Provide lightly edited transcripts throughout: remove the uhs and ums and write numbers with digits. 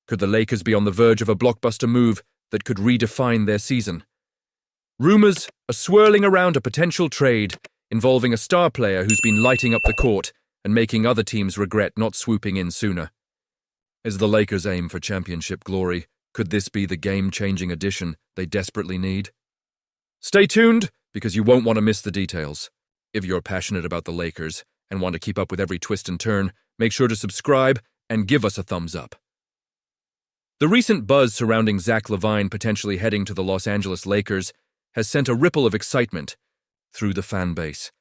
Could the Lakers be on the verge of a blockbuster move that could redefine their season? Rumors are swirling around a potential trade involving a star player who's been lighting up the court and making other teams regret not swooping in sooner. As the Lakers aim for championship glory, could this be the game-changing addition they desperately need? Stay tuned, because you won't want to miss the details. If you're passionate about the Lakers and want to keep up with every twist and turn, make sure to subscribe and give us a thumbs up. The recent buzz surrounding Zach LaVine potentially heading to the Los Angeles Lakers has sent a ripple of excitement through the fan base.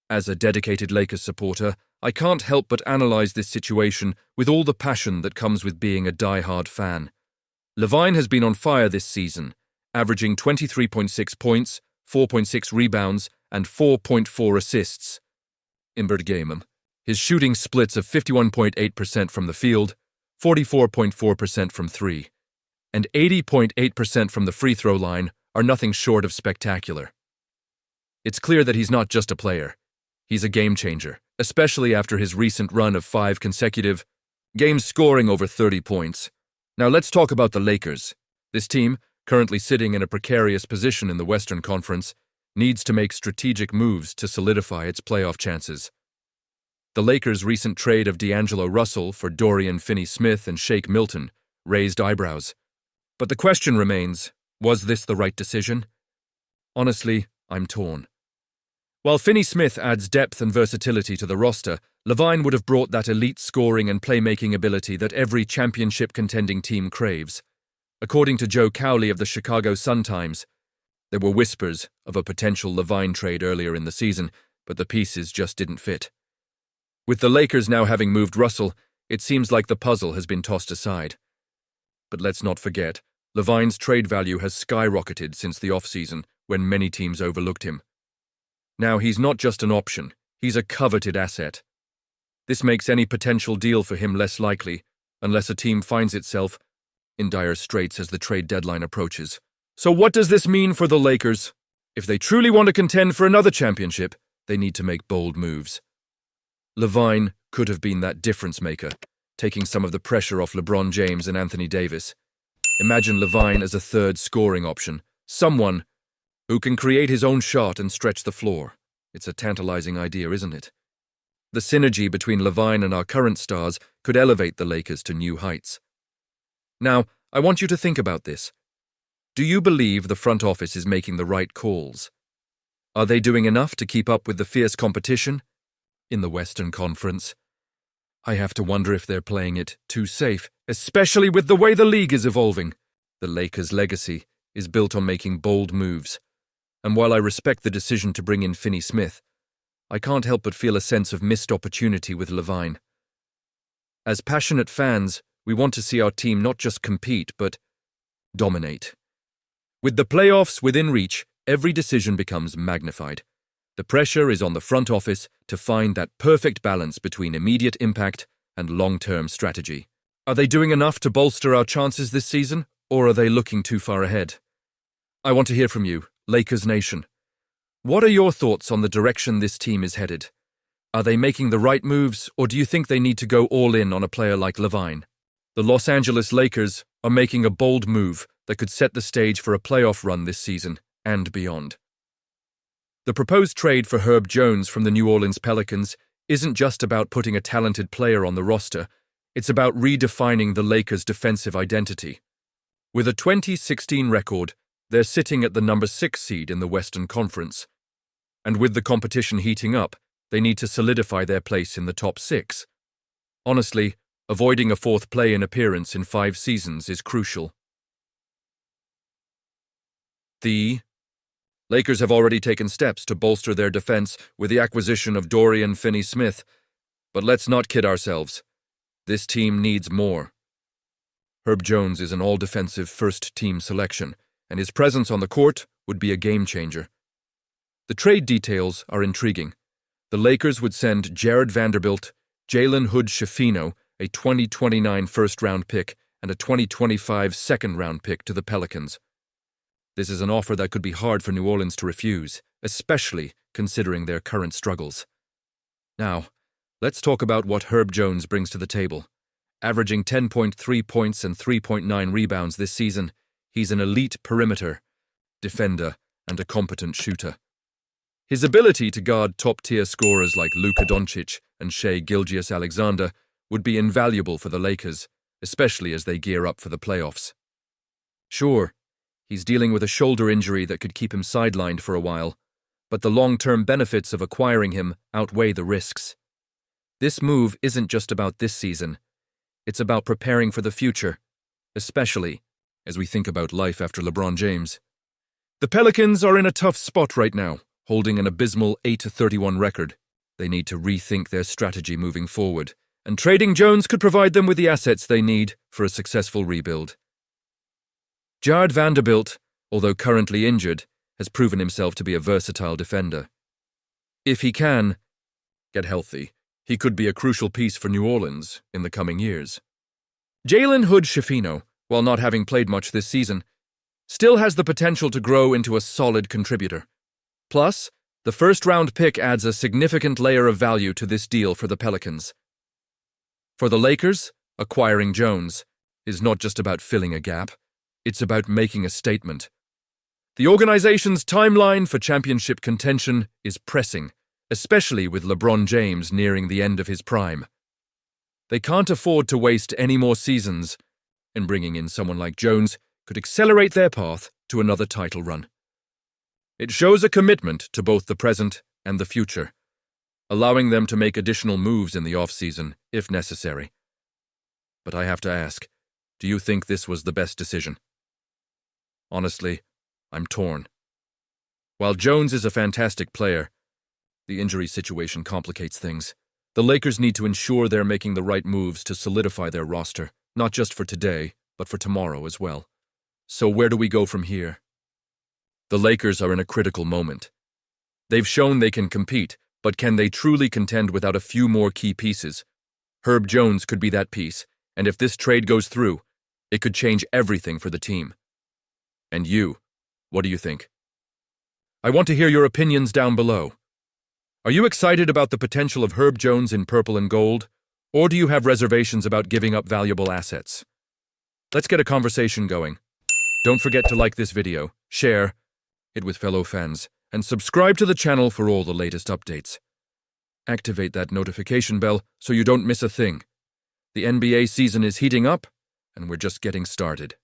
As a dedicated Lakers supporter, I can't help but analyze this situation with all the passion that comes with being a die-hard fan. LaVine has been on fire this season, averaging 23.6 points, 4.6 rebounds, and 4.4 assists in per game. His shooting splits of 51.8% from the field, 44.4% from three, and 80.8% from the free throw line are nothing short of spectacular. It's clear that he's not just a player. He's a game changer, especially after his recent run of 5 consecutive games scoring over 30 points. Now let's talk about the Lakers. This team, currently sitting in a precarious position in the Western Conference, needs to make strategic moves to solidify its playoff chances. The Lakers' recent trade of D'Angelo Russell for Dorian Finney-Smith and Shake Milton raised eyebrows. But the question remains, was this the right decision? Honestly, I'm torn. While Finney-Smith adds depth and versatility to the roster, LaVine would have brought that elite scoring and playmaking ability that every championship-contending team craves. According to Joe Cowley of the Chicago Sun-Times, there were whispers of a potential LaVine trade earlier in the season, but the pieces just didn't fit. With the Lakers now having moved Russell, it seems like the puzzle has been tossed aside. But let's not forget, LaVine's trade value has skyrocketed since the offseason when many teams overlooked him. Now he's not just an option, he's a coveted asset. This makes any potential deal for him less likely, unless a team finds itself in dire straits as the trade deadline approaches. So what does this mean for the Lakers? If they truly want to contend for another championship, they need to make bold moves. LaVine could have been that difference maker, taking some of the pressure off LeBron James and Anthony Davis. Imagine LaVine as a third scoring option, someone who can create his own shot and stretch the floor. It's a tantalizing idea, isn't it? The synergy between LaVine and our current stars could elevate the Lakers to new heights. Now, I want you to think about this. Do you believe the front office is making the right calls? Are they doing enough to keep up with the fierce competition in the Western Conference? I have to wonder if they're playing it too safe, especially with the way the league is evolving. The Lakers' legacy is built on making bold moves. And while I respect the decision to bring in Finney-Smith, I can't help but feel a sense of missed opportunity with LaVine. As passionate fans, we want to see our team not just compete, but dominate. With the playoffs within reach, every decision becomes magnified. The pressure is on the front office to find that perfect balance between immediate impact and long-term strategy. Are they doing enough to bolster our chances this season, or are they looking too far ahead? I want to hear from you, Lakers Nation. What are your thoughts on the direction this team is headed? Are they making the right moves, or do you think they need to go all in on a player like LaVine? The Los Angeles Lakers are making a bold move that could set the stage for a playoff run this season and beyond. The proposed trade for Herb Jones from the New Orleans Pelicans isn't just about putting a talented player on the roster, it's about redefining the Lakers' defensive identity. With a 2016 record, they're sitting at the number 6 seed in the Western Conference. And with the competition heating up, they need to solidify their place in the top 6. Honestly, avoiding a fourth play-in appearance in 5 seasons is crucial. The Lakers have already taken steps to bolster their defense with the acquisition of Dorian Finney-Smith. But let's not kid ourselves. This team needs more. Herb Jones is an all-defensive first-team selection, and his presence on the court would be a game-changer. The trade details are intriguing. The Lakers would send Jared Vanderbilt, Jalen Hood-Schifino, a 2029 first-round pick, and a 2025 second-round pick to the Pelicans. This is an offer that could be hard for New Orleans to refuse, especially considering their current struggles. Now, let's talk about what Herb Jones brings to the table. Averaging 10.3 points and 3.9 rebounds this season, he's an elite perimeter defender and a competent shooter. His ability to guard top-tier scorers like Luka Doncic and Shai Gilgeous-Alexander would be invaluable for the Lakers, especially as they gear up for the playoffs. Sure, he's dealing with a shoulder injury that could keep him sidelined for a while, but the long-term benefits of acquiring him outweigh the risks. This move isn't just about this season. It's about preparing for the future, especially as we think about life after LeBron James. The Pelicans are in a tough spot right now, holding an abysmal 8-31 record. They need to rethink their strategy moving forward, and trading Jones could provide them with the assets they need for a successful rebuild. Jared Vanderbilt, although currently injured, has proven himself to be a versatile defender. If he can get healthy, he could be a crucial piece for New Orleans in the coming years. Jalen Hood-Schifino, while not having played much this season, still has the potential to grow into a solid contributor. Plus, the first-round pick adds a significant layer of value to this deal for the Pelicans. For the Lakers, acquiring Jones is not just about filling a gap, it's about making a statement. The organization's timeline for championship contention is pressing, especially with LeBron James nearing the end of his prime. They can't afford to waste any more seasons, and bringing in someone like Jones could accelerate their path to another title run. It shows a commitment to both the present and the future, allowing them to make additional moves in the offseason if necessary. But I have to ask, do you think this was the best decision? Honestly, I'm torn. While Jones is a fantastic player, the injury situation complicates things. The Lakers need to ensure they're making the right moves to solidify their roster, not just for today, but for tomorrow as well. So where do we go from here? The Lakers are in a critical moment. They've shown they can compete, but can they truly contend without a few more key pieces? Herb Jones could be that piece, and if this trade goes through, it could change everything for the team. And you, what do you think? I want to hear your opinions down below. Are you excited about the potential of Herb Jones in purple and gold, or do you have reservations about giving up valuable assets? Let's get a conversation going. Don't forget to like this video, share it with fellow fans, and subscribe to the channel for all the latest updates. Activate that notification bell so you don't miss a thing. The NBA season is heating up, and we're just getting started.